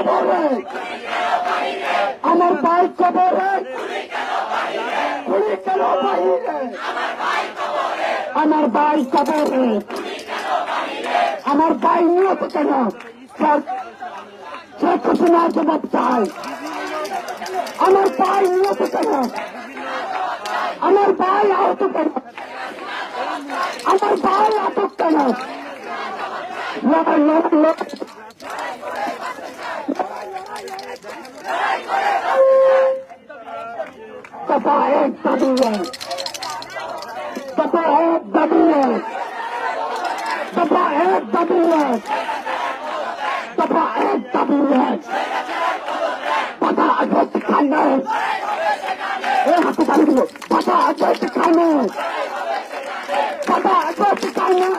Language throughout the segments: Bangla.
কবরে, আমার ভাই কবরে, গুলি কেন বাহিরে, আমার ভাই কবরে, আমার ভাই নিহত কেন? শেখ হাসিনা জবাব চাই। আমার ভাই নিহত কেন? আমার ভাই আহত কেন? আমার ভাই আটক কেন? दफा एक दाबी है, दफा एक दाबी है, दफा एक दाबी है, दफा एक दाबी है। पता अगस्त खाने हाथी खाने दिलो, पता अगस्त खाने, पता अगस्त खाने,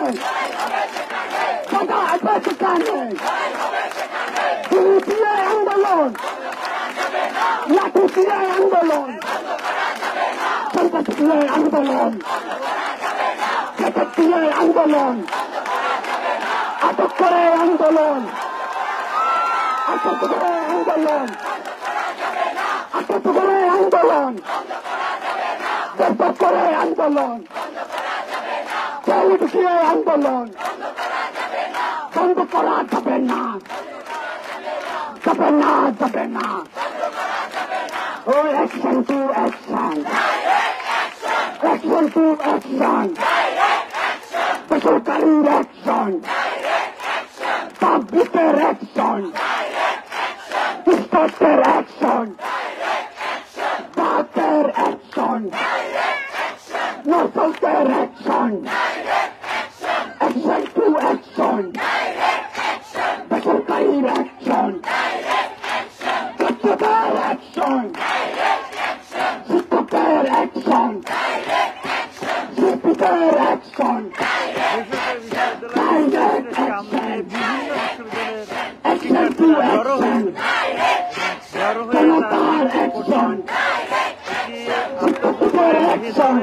पता अगस्त खाने। सीपीआई आंदोलन, लाठी सीआई आंदोलन, सीआई आंदोलन, सीआई आंदोलन, আটক করে আন্দোলন, আটক করে আন্দোলন, আটক করে আন্দোলন, গ্রেফতার করে আন্দোলন, ঢুকিয়ে আন্দোলন বন্ধ করা যাবে না, যাবে না, যাবে না। ও action to action, action to action, বেসরকারির অ্যাকশন, পাবলিকের অ্যাকশন, স্টাফের অ্যাকশন, বাতের অ্যাকশন, নর্সের অ্যাকশন, অ্যাকশন টু অ্যাকশন, বেসরকারির অ্যাকশন, ছাত্রদের অ্যাকশন, শিক্ষকের অ্যাকশন, শিল্পীদের action, direct action, action to action, জনতার অ্যাকশন, শিক্ষকদের অ্যাকশন।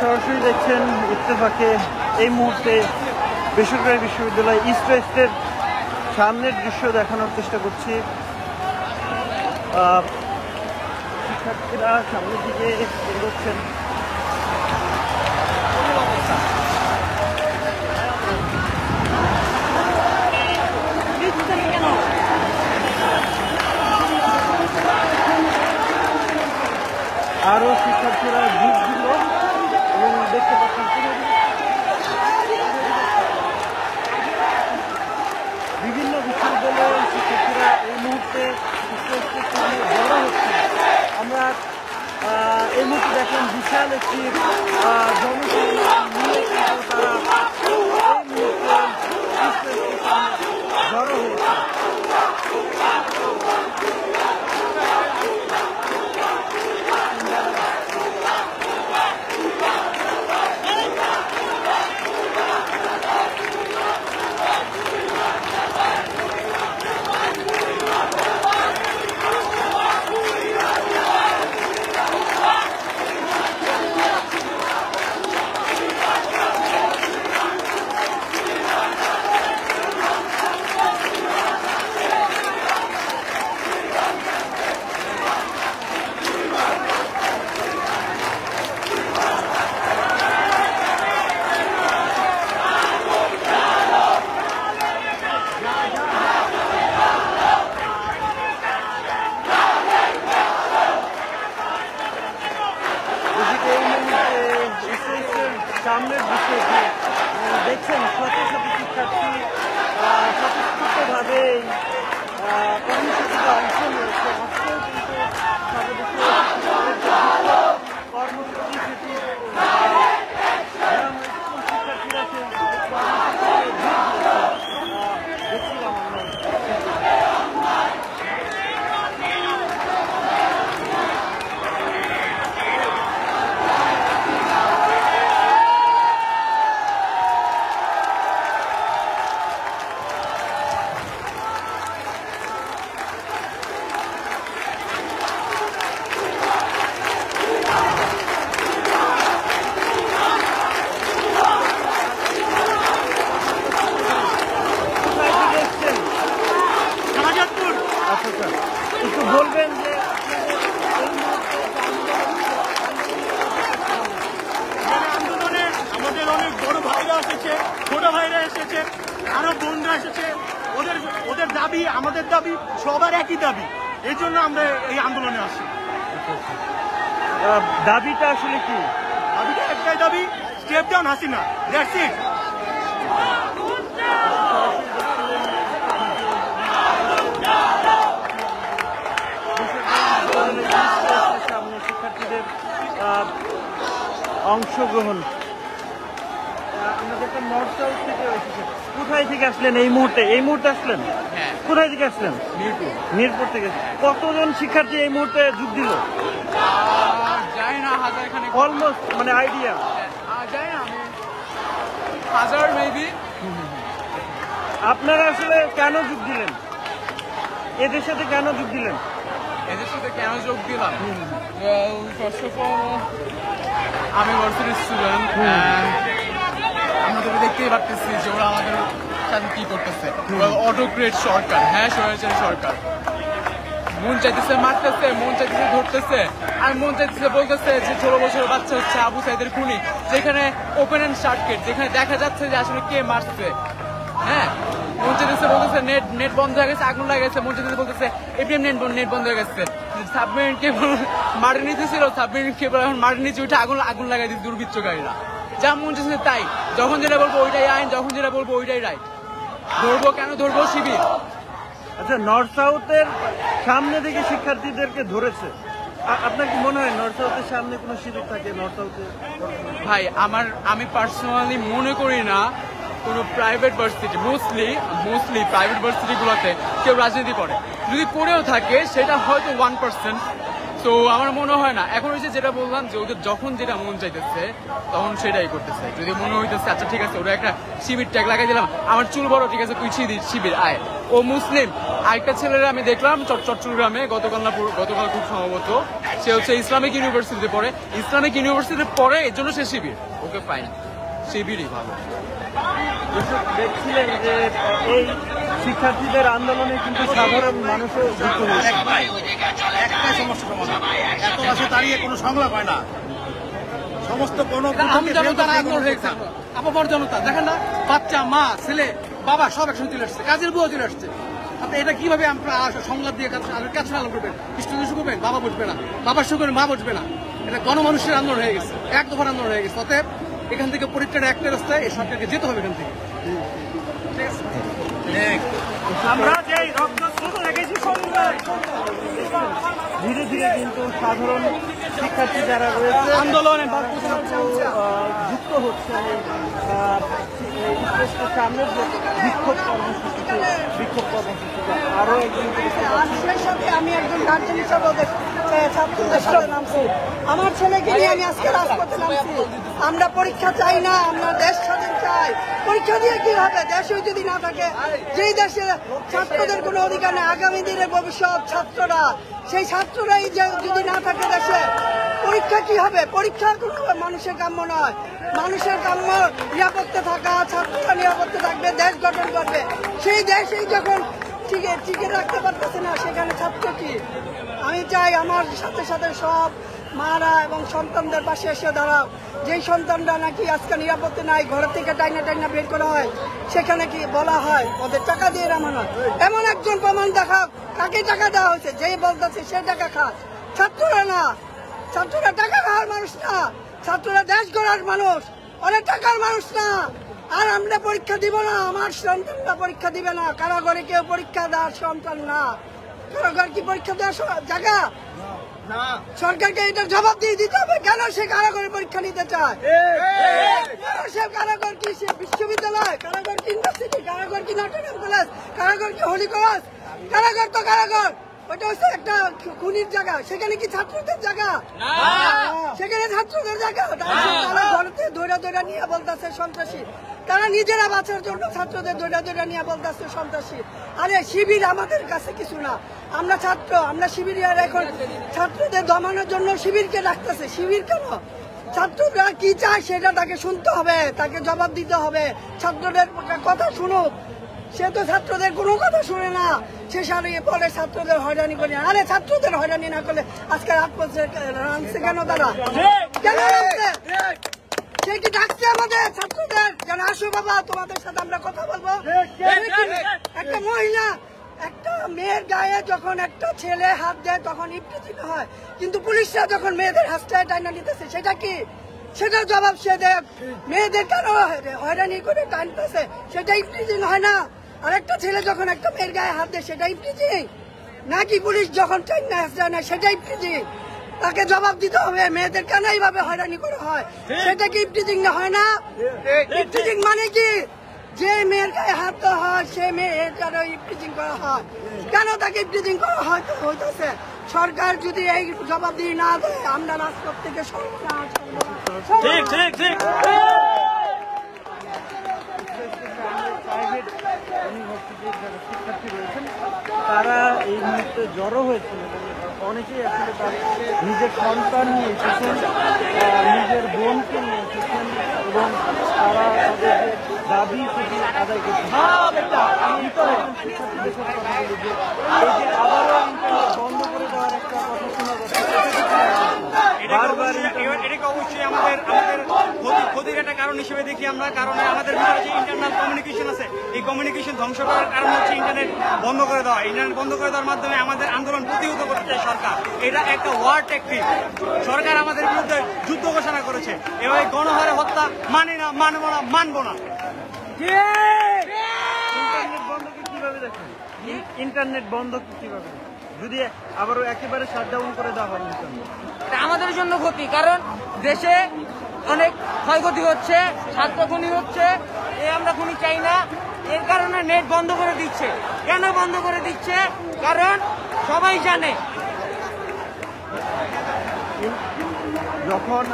সরাসরি দেখছেন ইত্তেফাকে এই মুহূর্তে বেসরকারি বিশ্ববিদ্যালয় ইস্ট ওয়েস্টের সামনের দৃশ্য দেখানোর চেষ্টা করছি। শিক্ষার্থীরা সামনের দিকে এগোচ্ছেন। আরো শিক্ষার্থীরা যোগ দিল এবং দেখতে পাচ্ছেন বিভিন্ন বিশ্ববিদ্যালয়ের শিক্ষার্থীরা এই মুহূর্তে বড় হচ্ছে। আমরা এই মুহূর্তে দেখলাম বিশাল একটি জনসংখ্যা নিয়ে তারা এই মুহূর্তে জড়ো হয়েছে। সামনের দৃশ্যে দেখছেন শত শত শিক্ষার্থী স্বতঃস্ফূর্তভাবে কর্মসূচিতে অংশ নিয়েছে। আজকেও কিন্তু কর্মসূচি সেটি শিক্ষার্থীরা দেখছিলাম আমরা। আচ্ছা, একটু বলবেন যে আন্দোলনে আমাদের অনেক বড় ভাইরা এসেছে, ছোট ভাইরা এসেছে, আরো বোনরা এসেছে। ওদের দাবি আমাদের দাবি সবার একই দাবি, এই জন্য আমরা এই আন্দোলনে আসি। দাবিটা আসলে কি? দাবিটা একটাই দাবি, step down Hasina, that's it. শিক্ষার্থীদের অংশগ্রহণ আমাদের নর্থ সাউথ থেকে এসেছে। কোথায় থেকে আসলেন এই মুহূর্তে? এই মুহূর্তে আসলেন? কোথায় থেকে আসলেন? মিরপুর থেকে। কতজন শিক্ষার্থী এই মুহূর্তে যোগ দিল? জানি না, হাজারখানেক, অলমোস্ট, মানে আইডিয়া জানি না, আমি হাজার মেবি। আপনারা আসলে কেন যোগ দিলেন? এদের সাথে কেন যোগ দিলেন? এদের সাথে কেন যোগ দিলাম? ফার্স্ট অফ অল, আমি ভার্সিটির স্টুডেন্ট। আমরা তো দেখতেই পারতেছি যে ওরা আমাদের সাথে কি করতেছে। অটোক্রেট সরকার, হ্যাঁ, স্বৈরাচারী সরকার। মন চাইতেছে মারতেছে, মন চাইতেছে ধরতেছে, আর মন চাইতেছে বলতেছে যে 16 বছরের বাচ্চা হচ্ছে আবু সাইদের খুনি, যেখানে ওপেন এন্ড শার্টকেট, যেখানে দেখা যাচ্ছে যে আসলে কে মারছে। হ্যাঁ, মন চাইতেছে বলতেছে নেট বন্ধ হয়ে গেছে, আগুন লাগে গেছে। মন চাইতেছে বলতেছে এটিএম নেট বন্ধ হয়ে গেছে। সাবমেরিন কেবল মারি নিতেছিল, সাবমেরিন কেবল এখন মারি নিচে উঠে আগুন লাগাই দিচ্ছে দুর্বৃত্তকারীরা। যা মন চাইছে তাই, যখন যেটা বলবো ওইটাই আইন, যখন যেটা বলবো ওইটাই রাইট। ধরবো কেন ধরবো? শিবির। আচ্ছা, নর্থ সাউথের সামনে থেকে শিক্ষার্থীদেরকে ধরেছে। আপনার কি মনে হয় নর্থ সাউথের সামনে কোনো শিবির থাকে? নর্থ সাউথে ভাই, আমি পার্সোনালি মনে করি না কোনো প্রাইভেট ভার্সিটি, মোস্টলি প্রাইভেট ভার্সিটিগুলোতে কেউ রাজনীতি করে। যদি করেও থাকে সেটা হয়তো 1%। তো আমার মনে হয় না। এখন হচ্ছে যেটা বললাম যে ওদের যখন যেটা মন চাইতেছে তখন সেটাই করতেছে। যদি মনে হইতেছে আচ্ছা ঠিক আছে, ওরা একটা শিবির ট্যাগ লাগাই দিলাম, আমার চুল বড়, ঠিক আছে তুই শিবির আয়। ও মুসলিম। আরেকটা ছেলেরা আমি দেখলাম চট্টগ্রামে গতকাল খুব সম্ভবত, সে হচ্ছে ইসলামিক ইউনিভার্সিটিতে পড়ে, এর জন্য সে শিবির। ওকে ফাইন, শিবিরই ভালো। দেখছিলেন যে এই শিক্ষার্থীদের আন্দোলনে কিন্তু সাধারণ মানুষও যুক্ত হয়েছে। একটাই সমস্যা সমাধান, এত মাসে দাঁড়িয়ে কোনো সংলাপ হয় না। সমস্ত আপামর জনতা দেখেন না, বাচ্চা, মা, ছেলে, বাবা সব একসঙ্গে চলে আসছে, কাজের বুয়া চলে আসছে। আপনি এটা কিভাবে আমরা সংলাপ দিয়ে কাছে আলোচনা করবেন? স্টুডেন্ট করবেন, বাবা বসবে না, বাবার সঙ্গে মা বসবে না। এটা গণমানুষের আন্দোলন হয়ে গেছে, এক দফার আন্দোলন হয়ে গেছে। অতএব এখান থেকে পরীক্ষাটা একটা রাস্তায়, এই সরকারকে যেতে হবে এখান থেকে। ঠিক আছে, আমরা যে রক্ত লেগেছি ধীরে ধীরে কিন্তু সাধারণ শিক্ষার্থী যারা রয়েছে আন্দোলনে যুক্ত হচ্ছে সামনের যে বিক্ষোভ কর্মসূচিতে আরো একদিন সেই সাথে আমি একজন গার্জেন হিসাবে ওদের ছাত্রদের সাথে নামছি। আমার ছেলেকে নিয়ে আমি আজকে রাজপথে নামছি। আমরা পরীক্ষা চাই না, আমরা দেশ স্বাধীন চাই। পরীক্ষা দিয়ে কি হবে? দেশই যদি না থাকে, যেই দেশে ছাত্রদের কোনো অধিকার নেই, আগামী দিনের ভবিষ্যৎ ছাত্ররা, সেই ছাত্ররাই যদি না থাকে দেশে, পরীক্ষা কি হবে? পরীক্ষা কোনো মানুষের কাম্য নয়। মানুষের কাম্য নিরাপত্তা থাকা, ছাত্ররা নিরাপত্তা থাকবে, দেশ গঠন করবে। সেই দেশেই যখন টিকে রাখতে পারতেছে না, সেখানে ছাত্র কি? আমি চাই আমার সাথে সাথে সব মারা এবং সন্তানদের পাশে এসে দাঁড়াও। যেই সন্তানরা নাকি আজকে নিরাপত্তা নাই, ঘর থেকে টাইনা বের করা হয়, সেখানে কি বলা হয় ওদের টাকা দিয়ে নামানো হয়। এমন একজন প্রমাণ দেখাও কাকে টাকা দেওয়া হয়েছে, যেই বলতেছে সে টাকা খায়, ছাত্ররা না। ছাত্ররা টাকা খাওয়ার মানুষ না, ছাত্ররা দেশ গড়ার মানুষ, অনেক টাকার মানুষ না। আর আমরা পরীক্ষা দিব না, আমার সন্তানরা পরীক্ষা দিবে না। কারাগারে কেউ পরীক্ষা দেওয়ার সন্তান না। কারাগার কি পরীক্ষা দেওয়ার জায়গা? সরকারকে এটার জবাব দিয়ে দিতে হবে, কেন সে কারাগারে পরীক্ষা নিতে চায়? সে কারাগার কি সে বিশ্ববিদ্যালয়? কারাগার কি ইউনিভার্সিটি? কারাগার কি নটরডেম কলেজ? কারাগার কি হলি কলেজ? কারাগার তো কারাগার, ওটা হচ্ছে একটা খুনির জায়গা। সেখানে কি ছাত্রদের জায়গা? সেখানে ছাত্রদের জায়গা। তারা ঘরতে ধরে নিয়ে বলতেছে সন্ত্রাসী। তারা নিজেরা বাঁচার জন্য ছাত্রদের ধরে নিয়ে বলতেছে সন্ত্রাসী। আরে শিবির আমাদের কাছে কিছু না, আমরা ছাত্র, আমরা শিবির। আর এখন ছাত্রদের দমানোর জন্য শিবিরকে ডাকতেছে। শিবির কেন? ছাত্ররা কি চায় সেটা তাকে শুনতে হবে, তাকে জবাব দিতে হবে। ছাত্রদের কথা শুনুক, সে তো ছাত্রদের কোনো কথা শুনে না, সে সারিয়ে পরে ছাত্রদের হয়রানি করে। আরে ছাত্রদের হয়রানি না করলে আজকে রাত রানছে কেন তারা? কেন রানছে? সে কি ডাকছে আমাদের ছাত্রদের যেন আসো বাবা তোমাদের সাথে আমরা কথা বলবো? একটা মহিলা একটা মেয়ের গায়ে যখন একটা ছেলে হাত দেয় তখন ইফতিজিং হয়, কিন্তু পুলিশরা যখন মেয়েদের হাতটা টাইনা নিতেছে সেটা কি? সেটার জবাব সে দেয়। মেয়েদের কেন হয়রানি করে টানতেছে সেটা ইফতিজিং হয় না? আর একটা ছেলে যখন একটা মেয়ের গায়ে হাত দেয় সেটা ইফতিজিং নাকি? পুলিশ যখন টাইনা যায় না সেটা ইফতিজিং? তাকে জবাব দিতে হবে মেয়েদের কেন এইভাবে হয়রানি করা হয়, সেটা কি ইফতিজিং না হয় না? ইফতিজিং মানে কি? যে মেয়ের গায়ে হাত দেওয়া হয় সে মেয়েটারও ইফতিজিং করা হয়। কেন তাকে ইফতিজিং করা হইতেছে? সরকার যদি এই জবাব দিয়ে না দেয় আমরা রাজপথ থেকে প্রাইভেট ইউনিভার্সিটির যারা শিক্ষার্থী রয়েছেন তারা এই মুহূর্তে জড়ো হয়েছিল। অনেকেই আসলে তার নিজের সন্তান নিয়ে এসেছেন, নিজের বোনকে নিয়ে এসেছেন এবং তারা তাদের যে দাবি সেটি আদায় করছেন। শিক্ষার্থীদের সাথে কথা বলি যে এই যে আবারও ইন্টারনেট বন্ধ করে দেওয়ার একটা কথা শোনা যাচ্ছে, এটাকে অবশ্যই আমাদের ক্ষতির একটা কারণ হিসেবে দেখি আমরা। কারণ আমাদের ভিতরে যে ইন্টারনাল কমিউনিকেশন আছে এই কমিউনিকেশন ধ্বংস করার কারণ হচ্ছে ইন্টারনেট বন্ধ করে দেওয়া। ইন্টারনেট বন্ধ করে দেওয়ার মাধ্যমে আমাদের আন্দোলন প্রতিহত করতে চায় সরকার। এটা একটা ওয়ার ট্যাকটিক। সরকার আমাদের বিরুদ্ধে যুদ্ধ ঘোষণা করেছে। এভাবে গণহারে হত্যা মানি না, মানবো না, মানবো না। ইন্টারনেট বন্ধকে কিভাবে দেখেন? ইন্টারনেট বন্ধ কিভাবে যদি আবারও একেবারে শাটডাউন করে দেওয়া হয়? আমাদের জন্য ক্ষতি, কারণ দেশে অনেক ক্ষয়ক্ষতি হচ্ছে, ছাত্র খুনি হচ্ছে, আমরা খুনি চাই না। এর কারণে নেট বন্ধ করে দিচ্ছে। কেন বন্ধ করে দিচ্ছে? কারণ সবাই জানে যখন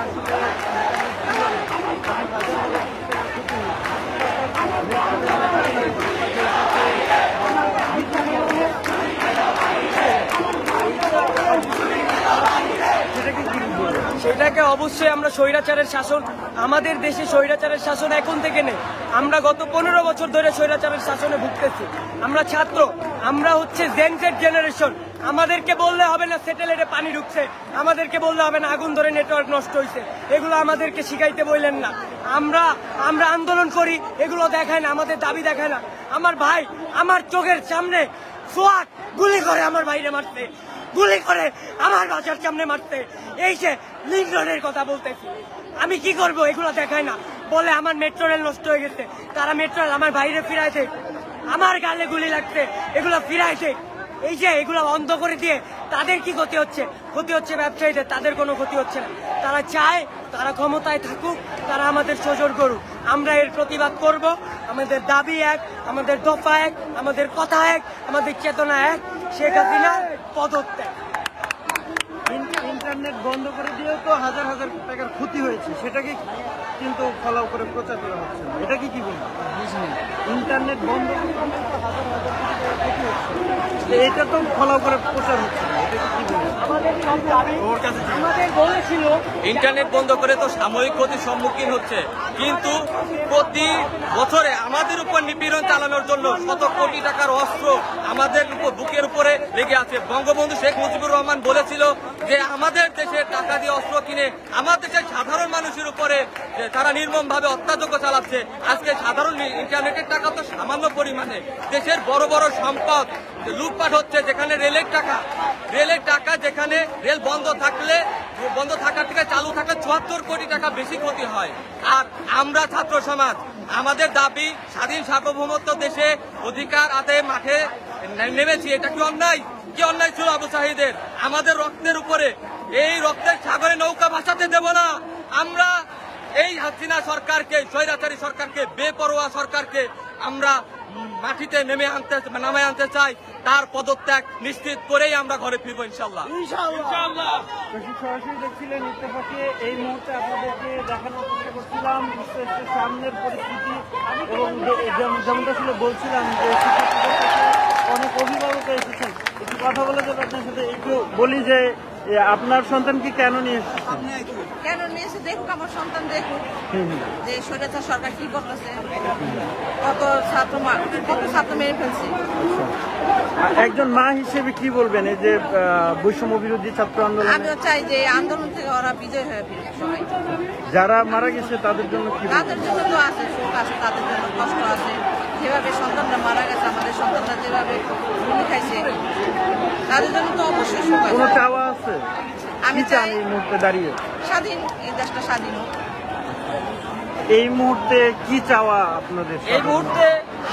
সেটাকে অবশ্যই আমরা স্বৈরাচারের শাসন, আমাদের দেশে স্বৈরাচারের শাসন এখন থেকে নেই। আমরা গত 15 বছর ধরে স্বৈরাচারের শাসনে ভুগতেছি। আমরা ছাত্র, আমরা হচ্ছে জেন জেড জেনারেশন। আমাদেরকে বললে হবে না স্যাটেলাইটে পানি ঢুকছে, আমাদেরকে বললে হবে না আগুন ধরে নেটওয়ার্ক নষ্ট হয়েছে। এগুলো আমাদেরকে শিখাইতে বললেন না। আমরা আন্দোলন করি, এগুলো দেখায় না, আমাদের দাবি দেখায় না। আমার ভাই আমার চোখের সামনে সোয়াট গুলি করে আমার ভাইরে মারতে, গুলি করে আমার বাসার সামনে মারতে। এই যে লিঙ্ক রোডের কথা বলতেছি, আমি কি করব? এগুলো দেখায় না। বলে আমার মেট্রো রেল নষ্ট হয়ে গেছে, তারা মেট্রো রেল আমার বাইরে ফিরাইতে, আমার গালে গুলি লাগছে, এগুলো ফিরাইতে। এই যে এগুলো বন্ধ করে দিয়ে তাদের কি ক্ষতি হচ্ছে? ক্ষতি হচ্ছে ব্যবসায়ীদের, তাদের কোনো ক্ষতি হচ্ছে না। তারা চায় তারা ক্ষমতায় থাকুক, তারা আমাদের শোষণ করুক। আমরা এর প্রতিবাদ করব। আমাদের দাবি এক, আমাদের দফা এক, আমাদের কথা এক, আমাদের চেতনা এক। শেখ হাসিনা পদত্যাগ। ইন্টারনেট বন্ধ করে দিয়েও তো হাজার হাজার টাকার ক্ষতি হয়েছে, সেটাকে কিন্তু ফলো করে প্রচার করা হচ্ছে না। এটা কি বলবো? ইন্টারনেট বন্ধ করে দিয়েও তো হাজার হাজার টাকার ক্ষতি হচ্ছে, এটা তো ফলো করে প্রচার হচ্ছে না। এটা কি বলবো? আমাদের বলেছিল ইন্টারনেট বন্ধ করে তো সাময়িক ক্ষতির সম্মুখীন হচ্ছে, কিন্তু প্রতি বছরে আমাদের উপর নিপীড়ন চালানোর জন্য শত কোটি টাকার অস্ত্র আমাদের বুকের উপরে লেগে আছে। বঙ্গবন্ধু শেখ মুজিবুর রহমান বলেছিল যে আমাদের দেশে টাকা দিয়ে অস্ত্র কিনে আমার দেশের সাধারণ মানুষের উপরে তারা নির্মমভাবে অত্যাচার চালাচ্ছে। আজকে সাধারণ ইন্টারনেটের টাকা তো সামান্য পরিমাণে, দেশের বড় বড় সম্পদ লুটপাট হচ্ছে। যেখানে রেলের টাকা যেখানে রেল বন্ধ থাকার থেকে চালু থাকলে 74 কোটি টাকা বেশি ক্ষতি হয়। আর আমরা ছাত্র সমাজ, আমাদের দাবি স্বাধীন সার্বভৌমত্ব দেশে অধিকার আদায়ে মাঠে নেমেছি। এটা কি অন্যায়? কি অন্যায় ছিল আবু সাহিদের? আমাদের রক্তের উপরে এই রক্তের সাগরে নৌকা ভাসাতে দেব না। আমরা এই হাসিনা সরকারকে, স্বৈরাচারী সরকারকে, বেপরোয়া সরকারকে আমরা মাটিতে নামায় আনতে চাই। তার পদত্যাগ নিশ্চিত করেই আমরা ঘরে ফিরবো ইনশাল্লাহ। সরাসরি দেখছিলেন ইত্তেফাকে। এই মুহূর্তে আপনাদেরকে দেখানোর চেষ্টা করছিলাম সামনের পরিস্থিতি, এবং যেমনটা ছিল বলছিলাম যে শিক্ষার্থীদের কাছে অনেক অভিভাবক এসেছেন। একটু কথা বলে যাবে আপনার সাথে। একটু বলি যে আপনার সন্তানকে কেন নিয়ে এসেছেন? কেন নিয়েছে দেখুক, আমার সন্তান দেখুক যে স্বৈরাচার সরকার কি করতেছে, কত ছাত্র মেরে ফেলছে। একজন মা হিসেবে কি বলবেন এই যে বৈষম্য বিরোধী ছাত্র আন্দোলন? আমিও চাই যে এই আন্দোলন থেকে ওরা বিজয় হয়ে ফিরে সবাই। যারা মারা গেছে তাদের জন্য কি বলবেন? তাদের জন্য তো আছে শোক আছে, তাদের জন্য কষ্ট আছে। যেভাবে সন্তানরা মারা গেছে, আমাদের সন্তানরা যেভাবে গুলি খাইছে, তাদের জন্য তো অবশ্যই শোক আছে। কোনো চাওয়া আছে? আমি কি চান চাই এই মুহূর্তে দাঁড়িয়ে? স্বাধীন, এই দেশটা স্বাধীন হোক। এই মুহূর্তে কি চাওয়া আপনাদের? এই মুহূর্তে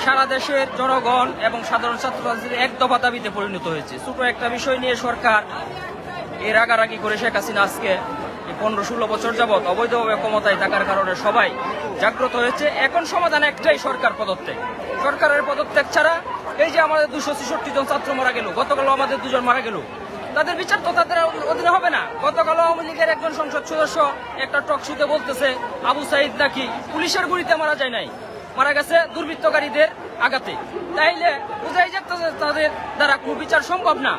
সারা দেশের জনগণ এবং সাধারণ ছাত্রছাত্রীদের এক দফা দাবিতে পরিণত হয়েছে। ছোট একটা বিষয় নিয়ে সরকার এর রাগারাগি করে শেখ হাসিনা আজকে 15-16 বছর যাবৎ অবৈধভাবে ক্ষমতায় থাকার কারণে সবাই জাগ্রত হয়েছে। এখন সমাধান একটাই, সরকার পদত্যাগ। সরকারের পদত্যাগ ছাড়া এই যে আমাদের 266 জন ছাত্র মারা গেল, গতকাল আমাদের 2 জন মারা গেল, তাদের বিচার তো তাদের অধীনে হবে না। গতকাল আওয়ামী লীগের একজন সংসদ সদস্য একটা টক শোতে বলতেছে আবু সাইদ নাকি পুলিশের গুলিতে মারা যায় নাই, মারা গেছে দুর্বৃত্তকারীদের আঘাতে। তাইলে বোঝাই যাচ্ছে তাদের দ্বারা কোনো বিচার সম্ভব না।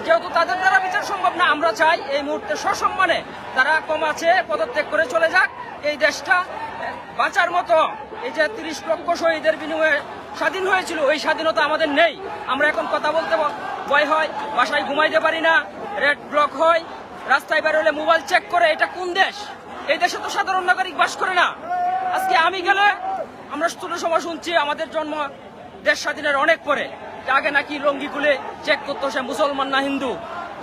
যেহেতু তাদের দ্বারা বিচার সম্ভব না, আমরা চাই এই মুহূর্তে সসম্মানে তারা কমাচ্ছে পদত্যাগ করে চলে যাক। এই দেশটা বাঁচার মতো, এই যে 30 লক্ষ শহীদের বিনিময়ে স্বাধীন হয়েছিল, ওই স্বাধীনতা আমাদের নেই। আমরা এখন কথা বলতে ভয় হয়, বাসায় ঘুমাইতে পারি না, রেড ব্লক হয়, রাস্তায় বের হলে মোবাইল চেক করে। এটা কোন দেশ? এই দেশে তো সাধারণ নাগরিক বাস করে না। আজকে আমি গেলে আমরা ছোট সময় শুনছি আমাদের জন্ম দেশ স্বাধীনের অনেক পরে, আগে নাকি লঙ্গি খুলে চেক করতো সে মুসলমান না হিন্দু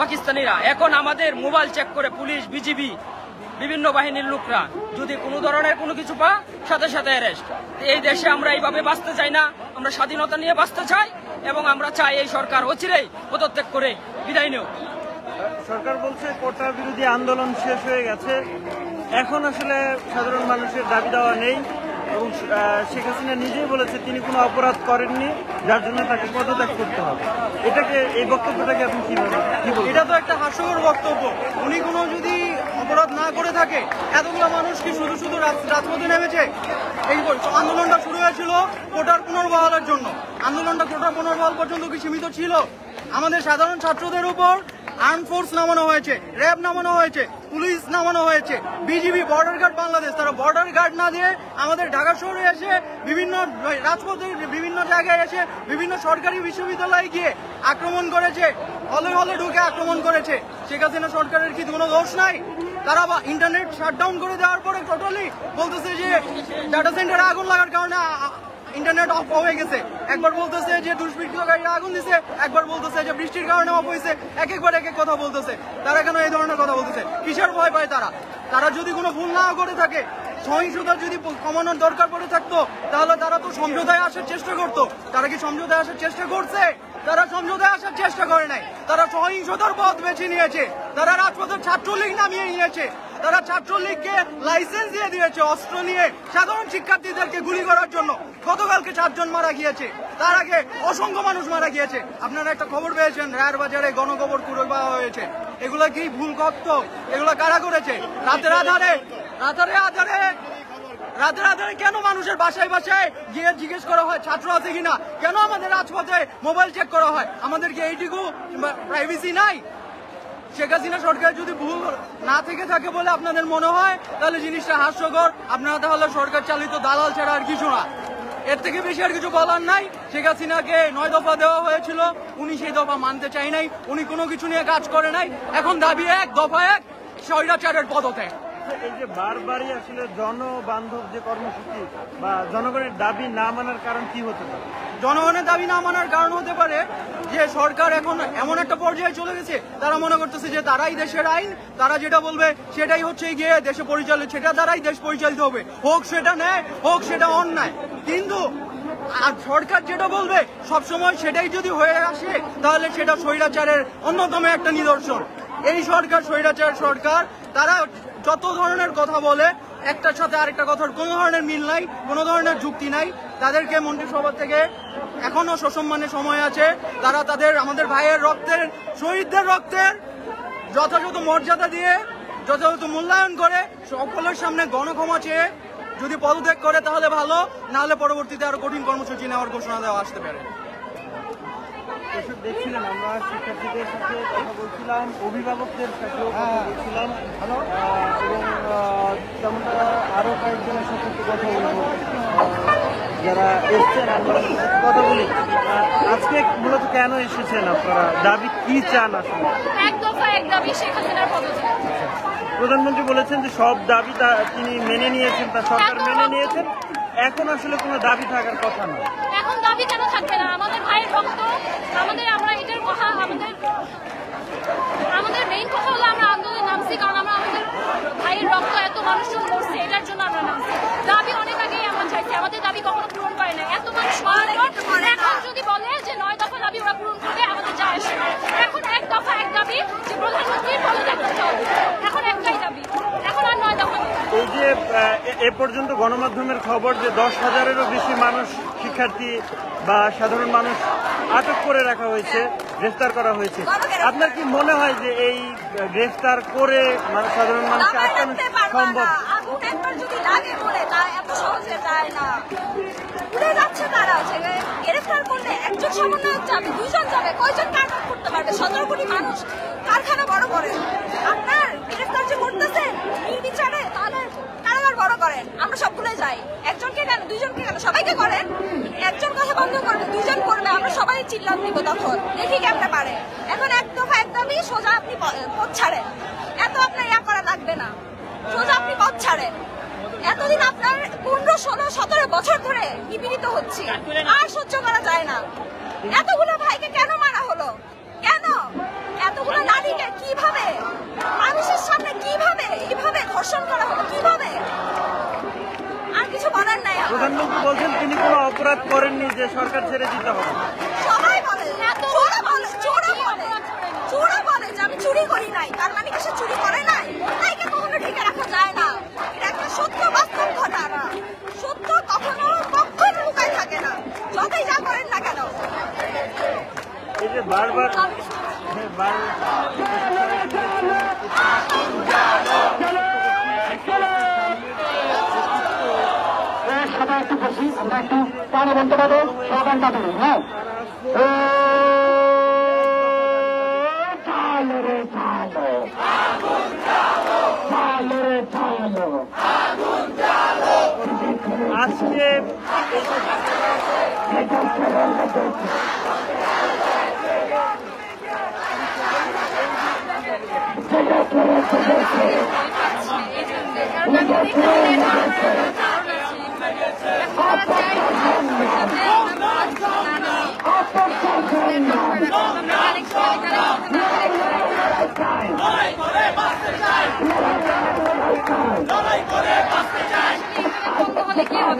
পাকিস্তানিরা। এখন আমাদের মোবাইল চেক করে পুলিশ, বিজিবি, বিভিন্ন বাহিনীর লোকরা। যদি কোনো ধরনের কোনো কিছু পা, সাথে সাথে অ্যারেস্ট। এই দেশে আমরা এইভাবে বাঁচতে চাই না, আমরা স্বাধীনতা নিয়ে বাঁচতে চাই এবং আমরা চাই এই সরকার অচিরেই পদত্যাগ করে বিদায় নেও। সরকার বলছে কোটা বিরোধী আন্দোলন শেষ হয়ে গেছে, এখন আসলে সাধারণ মানুষের দাবি দেওয়া নেই এবং শেখ হাসিনা নিজেই বলেছে তিনি কোনো অপরাধ করেননি, যার জন্য তাকে পদত্যাগ করতে হবে। এটাকে, এই বক্তব্যটাকে আপনি কিভাবে কি বলবেন? এটা তো একটা হাস্যকর বক্তব্য। উনি কোনো যদি অপরাধ না করে থাকে, এতগুলো মানুষ কি শুধু শুধু রাজপথে নেমেছে? এই আন্দোলনটা শুরু হয়েছিল কোটার পুনর্বহালের জন্য। আন্দোলনটা কোটার পুনর্বহাল পর্যন্ত কি সীমিত ছিল? আমাদের সাধারণ ছাত্রদের উপর আর্ম ফোর্স নামানো হয়েছে, র্যাব নামানো হয়েছে, পুলিশ নামানো হয়েছে, বিজিবি, বর্ডার গার্ড বাংলাদেশ। তারা বর্ডার গার্ড না দিয়ে আমাদের ঢাকা শহরে এসে বিভিন্ন রাজপথের বিভিন্ন জায়গায় এসে বিভিন্ন সরকারি বিশ্ববিদ্যালয়ে গিয়ে আক্রমণ করেছে, হলে হলে ঢুকে আক্রমণ করেছে। শেখ হাসিনা সরকারের কি কোনো দোষ নাই? তারা বা ইন্টারনেট শাটডাউন করে দেওয়ার পরে টোটালি বলতেছে যে ডাটা সেন্টারে আগুন লাগার কারণে ইন্টারনেট অফ হয়ে গেছে। একবার বলতেছে যে দুষ্কৃতকারীরা আগুন দিছে, একবার বলতেছে যে বৃষ্টির কারণে অফ হয়েছে। এক একবার এক এক কথা বলতেছে। তারা কেন এই ধরনের কথা বলতেছে? কিসের ভয় পায় তারা? তারা যদি কোনো ভুল না করে থাকে, সহিংসতা যদি কমানোর দরকার পড়ে থাকতো, তাহলে তারা তো সমঝোতায় আসার চেষ্টা করতো। তারা কি সমঝোতায় আসার চেষ্টা করছে? তারা সমঝোতায় আসার চেষ্টা করে নাই, তারা সহিংসতার পথ বেছে নিয়েছে। তারা রাজপথের ছাত্রলীগ নামিয়ে নিয়েছে। তারা ছাত্রলীগকে লাইসেন্স দিয়ে দিয়েছে অস্ত্র নিয়ে সাধারণ শিক্ষার্থীদেরকে গুলি করার জন্য। গতকালকে 4 জন মারা গিয়েছে, তার আগে অসংখ্য মানুষ মারা গিয়েছে। আপনারা একটা খবর পেয়েছেন, রায়ের বাজারে গণকবর করে দেওয়া হয়েছে। এগুলা কি ভুল কর্ত? এগুলা কারা করেছে? রাতের আধারে কেন মানুষের বাসায় বাসায় গিয়ে জিজ্ঞেস করা হয় ছাত্র আছে কিনা? কেন আমাদের রাজপথে মোবাইল চেক করা হয়? আমাদের কি এইটুকু প্রাইভেসি নাই? শেখ হাসিনা সরকার যদি ভুল না থেকে থাকে বলে আপনাদের মনে হয়, তাহলে জিনিসটা হাস্যকর। আপনারা তাহলে সরকার চালিত দালাল ছাড়া আর কিছু না। এর থেকে বেশি আর কিছু বলার নাই। শেখ হাসিনাকে 9 দফা দেওয়া হয়েছিল, উনি সেই দফা মানতে চাই নাই, উনি কোনো কিছু নিয়ে কাজ করে নাই। এখন দাবি 1 দফা 1, স্বৈরাচারের পদত্যাগ। এই যে বারবারই আসলে জনবান্ধব যে কর্মসূচি বা জনগণের দাবি না মানার কারণ কি হতে পারে? জনগণের দাবি না মানার কারণ হতে পারে যে সরকার এখন এমন একটা পর্যায়ে চলে গেছে, তারা মনে করতেছে যে তারাই দেশের আইন, তারা যেটা বলবে সেটাই হচ্ছে গিয়ে দেশে পরিচালিত, সেটা দ্বারাই দেশ পরিচালিত হবে, হোক সেটা ন্যায় হোক সেটা অন্যায়। কিন্তু আর সরকার যেটা বলবে সবসময় সেটাই যদি হয়ে আসে, তাহলে সেটা স্বৈরাচারের অন্যতম একটা নিদর্শন। এই সরকার স্বৈরাচার সরকার। তারা যত ধরনের কথা বলে, একটার সাথে আরেকটা কথার কোনো ধরনের মিল নাই, কোনো ধরনের যুক্তি নাই। তাদেরকে মন্ত্রিসভা থেকে এখনো সসম্মানের সময় আছে। তারা আমাদের ভাইয়ের রক্তের, শহীদদের রক্তের যথাযথ মর্যাদা দিয়ে, যথাযথ মূল্যায়ন করে সকলের সামনে গণক্ষমা চেয়ে যদি পদত্যাগ করে তাহলে ভালো, নাহলে পরবর্তীতে আরো কঠিন কর্মসূচি নেওয়ার ঘোষণা দেওয়া আসতে পারে। দর্শক দেখছিলেন আমরা শিক্ষার্থীদের সাথে কথা বলছিলাম, অভিভাবকদের সাথেও কথা বলছিলাম এবং তেমনটা আরো কয়েকজনের সাথে একটু কথা বলবো যারা এসছেন, আমরা কথা বলি। আজকে মূলত কেন এসেছেন আপনারা, দাবি কি চান আসলে? এক দফা এক দাবি, শেখ হাসিনার পদত্যাগ। প্রধানমন্ত্রী বলেছেন যে সব দাবি তিনি মেনে নিয়েছেন, তার সরকার মেনে নিয়েছেন, এখন আসলে কোনো দাবি থাকার কথা না। এখন দাবি কেন থাকবে না? আমাদের ভাইয়ের রক্ত, আমরা এটার কথা, আমাদের মেইন কথা হলো আমরা আন্দোলনে নামছি কারণ আমরা আমাদের ভাইয়ের রক্ত এত মানুষজন করছে, এটার জন্য আমরা নামছি। দাবি অনেক আগেই আমরা চাইছি, আমাদের দাবি কখনো পূরণ করে না। এত মানুষ এখন যদি বলে যে 9 দফা দাবি ওরা পূরণ করবে, আমাদের যায় আসে না। এখন এক দফা এক দাবি যে প্রধানমন্ত্রীর পদত্যাগ করতে হবে, এখন একটাই দাবি, এখন আর 9 দফা। এই যে এ পর্যন্ত গণমাধ্যমের খবর যে 10,000-এরও বেশি মানুষ, শিক্ষার্থী বা সাধারণ মানুষ আটক করে রাখা হয়েছে, গ্রেফতার করা হয়েছে, আপনার কি মনে হয় যে এই গ্রেফতার করে সাধারণ মানুষকে আটকানো সম্ভব? আগুন একবার যদি লাগে বলে তা এত সহজে যায় না, উড়ে যাচ্ছে তারা। গ্রেফতার করলে একজন সমন্বয়ক যাবে, 2 জন যাবে, কয়জন কারবার করতে পারবে? 17 কোটি মানুষ, কারখানা বড় করে আপনার গ্রেফতার যে করতেছেন নির্বিচারে, তাহলে কারাগার বড় করেন। আমরা সবগুলো যাই, একজনকে কেন, 2 জনকে কেন, সবাইকে করেন। একজন কথা বন্ধ করবে, 2 জন করবে, আমরা সবাই চিল্লান দিব, তখন দেখি কেমনে পারে। এখন এক দফা এক দাবি, সোজা আপনি পথ ছাড়েন, এত আপনার ইয়া করা লাগবে না, সোজা আপনি পথ ছাড়েন। এতদিন আপনার 15, 16, 17 বছর ধরে নিপীড়িত হচ্ছে, আর সহ্য করা যায় না। এতগুলো ভাইকে কেন মারা হলো, কেন এতগুলো নারীকে কিভাবে মানুষের সামনে কিভাবে এইভাবে ধর্ষণ করা হলো, কিভাবে? আর কিছু বলার নাই। প্রধানমন্ত্রী বলছেন তিনি কোনো অপরাধ করেননি, যে সরকার ছেড়ে দিতে হবে। সবাই বলে, চোরা বলে যে আমি চুরি করি নাই, তার মানে কি সে চুরি করে নাই? তাইকে কখনো ঢেকে রাখা যায় না, এটা একটা সত্য বাস্তব ঘটনা। সত্য কখনো লুকায় থাকে না, যতই যা করেন না কেন। এই যে বারবার সবাই একটু বসি, আমরা একটু পানি বলতে পারবো, স্লোগানটা ধরুন। হ্যাঁ, আজকে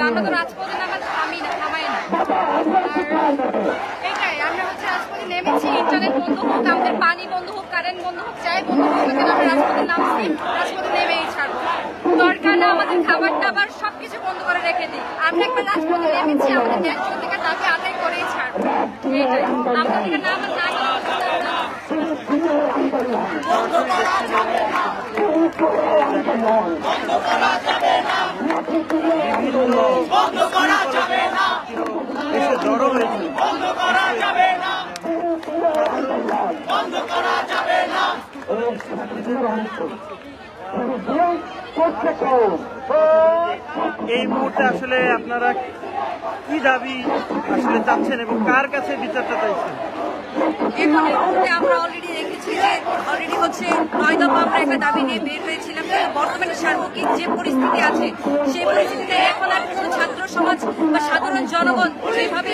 আমরা তো রাজপথে নামা থামাই না, এটাই আমরা হচ্ছে রাজপথে নেমেছি। ইন্টারনেট বন্ধ হোক, আমাদের পানি বন্ধ হোক, কারেন্ট বন্ধ হোক, যাই বন্ধ হোক, এখানে আমরা রাজপথে নামছি, রাজপথে নেমেই ছাড়বো। দরকার না আমাদের খাবার টাবার সবকিছু বন্ধ করে রেখে দিই, আমরা একবার রাজপথে নেমেছি, আমাদের ন্যায্য অধিকার দাবি আদায় করেই ছাড়বো। এইটাই আমরা থেকে না এসে জড়ো হয়েছে। এই মুহূর্তে আসলে আপনারা কি দাবি আসলে চাচ্ছেন এবং কার কাছে বিচারটা চাইছেন? এখন এই মুহূর্তে আমরা অলরেডি দেখেছি যে অলরেডি হচ্ছে 9 দফা আমরা একটা দাবি নিয়ে বের হয়েছিলাম। বর্তমানে সার্বক্ষণিক যে পরিস্থিতি আছে সেই পরিস্থিতিতে এখন আর কোনো ছাত্র সমাজ বা সাধারণ জনগণ যেভাবে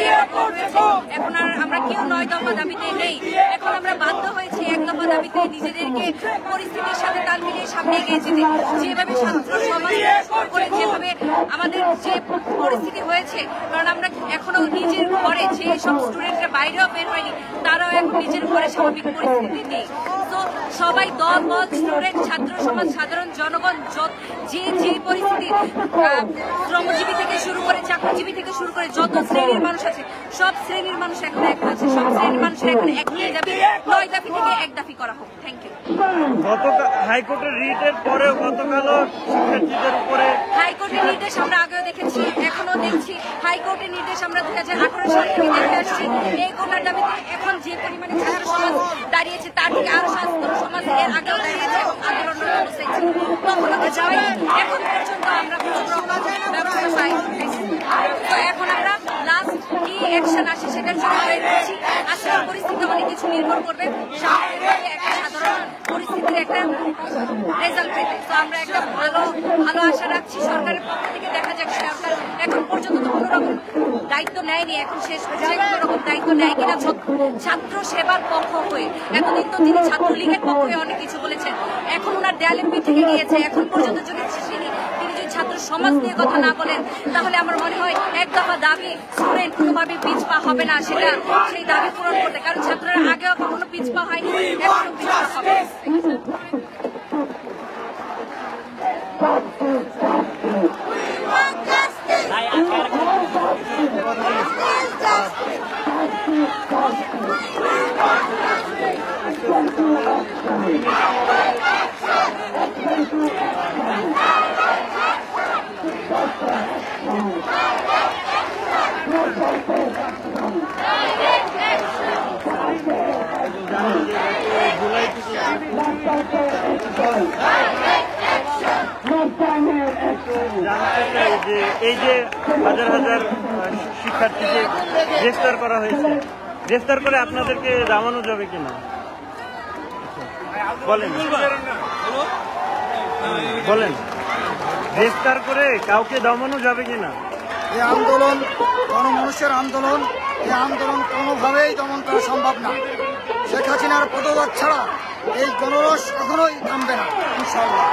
এখন আর আমরা কেউ 9 দফা দাবিতে নেই। এখন আমরা বাধ্য হয়েছি এক দফা দাবিতে নিজেদেরকে পরিস্থিতির সাথে তাল মিলিয়ে সামনে এগিয়ে যেতে। যেভাবে ছাত্র সমাজ করে যেভাবে আমাদের যে পরিস্থিতি হয়েছে, কারণ আমরা এখনো নিজের ঘরে যে সব স্টুডেন্টরা বাইরেও বের হয়নি, তারাও এখন নিজের ঘরে স্বাভাবিক পরিস্থিতি নেই। তো সবাই দল মত স্টুডেন্ট ছাত্র সমাজ সাধারণ জনগণ যে পরিস্থিতি শ্রমজীবী থেকে শুরু করে চাকরিজীবী থেকে শুরু করে যত শ্রেণীর মানুষ আছে সব শ্রেণীর মানুষ এখন এক আছে, সব শ্রেণীর মানুষের এখন এক নিয়ে যাবে 9 দফা থেকে 1 দফা করা হোক। Thank you. হাইকোর্টের রিটের পরেও গতকালও শিক্ষার্থীদের উপরে হাইকোর্টের নির্দেশ আমরা আগেও দেখেছি, এখনো দেখছি। হাইকোর্টের নির্দেশ আমরা 2018 সাল থেকে দেখে আসছি। এই কোটার দাবিতে এখন যে পরিমাণে ছাত্র সমাজ দাঁড়িয়েছে তার থেকে আরো ছাত্র সমাজ এর আগেও দাঁড়িয়েছে এবং আন্দোলন বসেছে। তখনও কিছু হয়নি, এখন পর্যন্ত আমরা ব্যবস্থা পাই। তো এখন আমরা লাস্ট কি অ্যাকশন আসে সেটার জন্য করছি। আসলে পরিস্থিতি অনেক কিছু নির্ভর করবে একটা সাধারণ পরিস্থিতির একটা রেজাল্ট পেতে। তো আমরা একটা ভালো আশা রাখছি সরকারের পক্ষ থেকে। দেখা যাক সরকার এখন পর্যন্ত তো কোনো রকম দায়িত্ব নেয়নি, এখন শেষ পর্যায়ে কোনো রকম দায়িত্ব নেয় কিনা ছাত্র সেবার পক্ষ হয়ে। এতদিন তো তিনি ছাত্রলীগের পক্ষ হয়ে অনেক কিছু বলেছেন, এখন ওনার দেয়ালে পিঠ থেকে গিয়েছে। এখন পর্যন্ত যদি তিনি যদি ছাত্র সমাজ নিয়ে কথা না বলেন তাহলে আমার মনে হয় 1 দফা দাবি স্টুডেন্ট কোনোভাবে পিছপা হবে না সেই দাবি পূরণ করতে। কারণ ছাত্ররা আগেও কখনো পিছপা হয়নি, এখনো পিছপা হবে। এই যে হাজার হাজার শিক্ষার্থীকে গ্রেফতার করা হয়েছে, গ্রেফতার করে আপনাদেরকে জামানো যাবে কিনা বলেন, গ্রেফতার করে কাউকে দমানো যাবে কিনা? এই আন্দোলন গণমানুষের আন্দোলন, এই আন্দোলন কোনোভাবেই দমন করা সম্ভব না। শেখ হাসিনার পদত্যাগ ছাড়া এই গণরোষ কখনোই থামবে না ইনশাআল্লাহ।